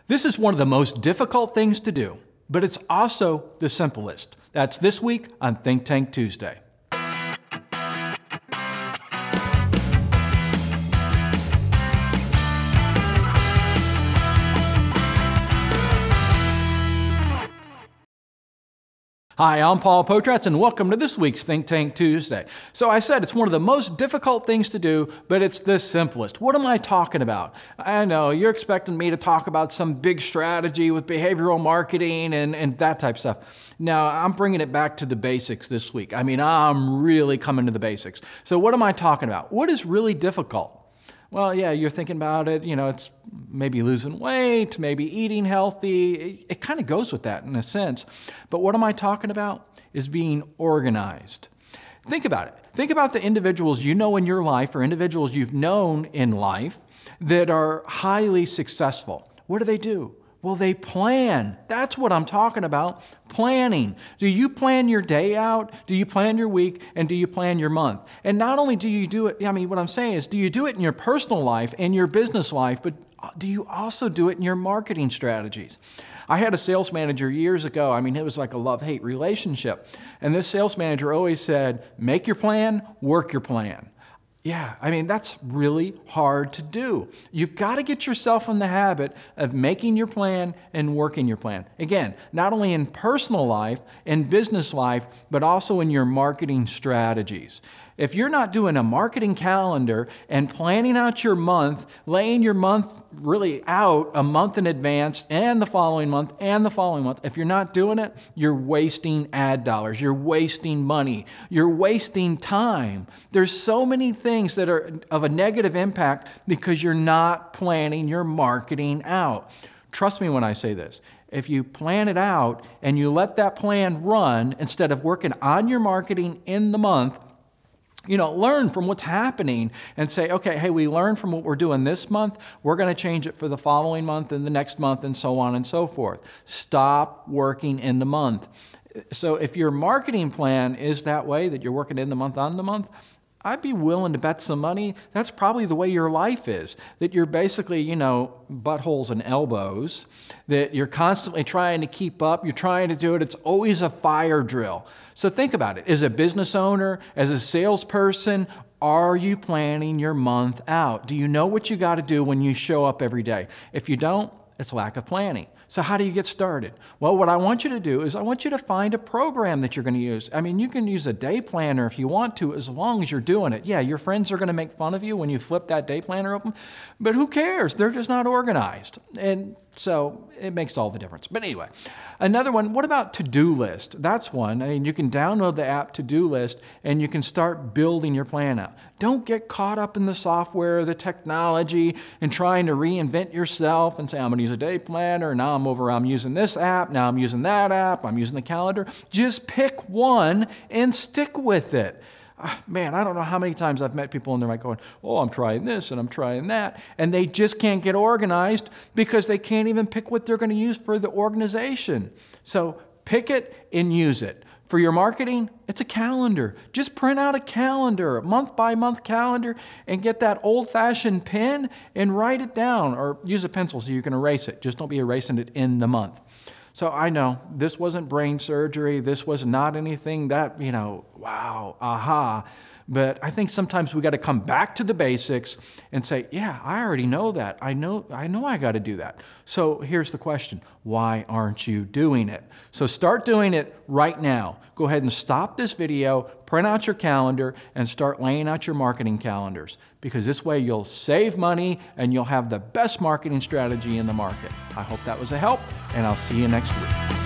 This is one of the most difficult things to do, but it's also the simplest. That's this week on Think Tank Tuesday. Hi, I'm Paul Potratz, and welcome to this week's Think Tank Tuesday. So I said it's one of the most difficult things to do, but it's the simplest. What am I talking about? I know you're expecting me to talk about some big strategy with behavioral marketing and that type of stuff. Now, I'm bringing it back to the basics this week. I'm really coming to the basics. So what am I talking about? What is really difficult? Well, yeah, you're thinking about it, it's maybe losing weight, maybe eating healthy. It kind of goes with that in a sense. But what am I talking about is being organized. Think about it. Think about the individuals you know in your life or individuals you've known in life that are highly successful. What do? Well, they plan. That's what I'm talking about, planning. Do you plan your day out? Do you plan your week? And do you plan your month? And not only do you do it, what I'm saying is, do you do it in your personal life and your business life, but do you also do it in your marketing strategies? I had a sales manager years ago. It was like a love-hate relationship. And this sales manager always said, make your plan, work your plan. Yeah, that's really hard to do. You've got to get yourself in the habit of making your plan and working your plan. Again, not only in personal life, in business life, but also in your marketing strategies. If you're not doing a marketing calendar and planning out your month, laying your month really out a month in advance and the following month and the following month, if you're not doing it, you're wasting ad dollars, you're wasting money, you're wasting time. There's so many things that are of a negative impact because you're not planning your marketing out. Trust me when I say this. If you plan it out and you let that plan run instead of working on your marketing in the month, learn from what's happening and say, okay, hey, we learned from what we're doing this month. We're going to change it for the following month and the next month and so on and so forth. Stop working in the month. So if your marketing plan is that way, that you're working in the month on the month, I'd be willing to bet some money that's probably the way your life is, that you're basically, buttholes and elbows, that you're constantly trying to keep up, you're trying to do it, it's always a fire drill. So think about it. As a business owner, as a salesperson, are you planning your month out? Do you know what you got to do when you show up every day? If you don't, it's lack of planning. So how do you get started? Well, what I want you to do is I want you to find a program that you're going to use. You can use a day planner if you want to, as long as you're doing it. Yeah, your friends are going to make fun of you when you flip that day planner open, but who cares? They're just not organized. And so it makes all the difference. But anyway, another one, what about To-Do List? That's one. You can download the app To-Do List and you can start building your plan out. Don't get caught up in the software, the technology, and trying to reinvent yourself and say, I'm going to use a day planner, now I'm using this app, now I'm using that app, I'm using the calendar. Just pick one and stick with it. Man, I don't know how many times I've met people and they're like going, oh, I'm trying this and I'm trying that. And they just can't get organized because they can't even pick what they're going to use for the organization. So pick it and use it. For your marketing, it's a calendar. Just print out a calendar, a month-by-month calendar, and get that old-fashioned pen and write it down, or use a pencil so you can erase it. Just don't be erasing it in the month. So I know this wasn't brain surgery. This was not anything that, wow, aha. But I think sometimes we got to come back to the basics and say, yeah, I already know that. I know I got to do that. So here's the question. Why aren't you doing it? So start doing it right now. Go ahead and stop this video, print out your calendar, and start laying out your marketing calendars. Because this way you'll save money and you'll have the best marketing strategy in the market. I hope that was a help, and I'll see you next week.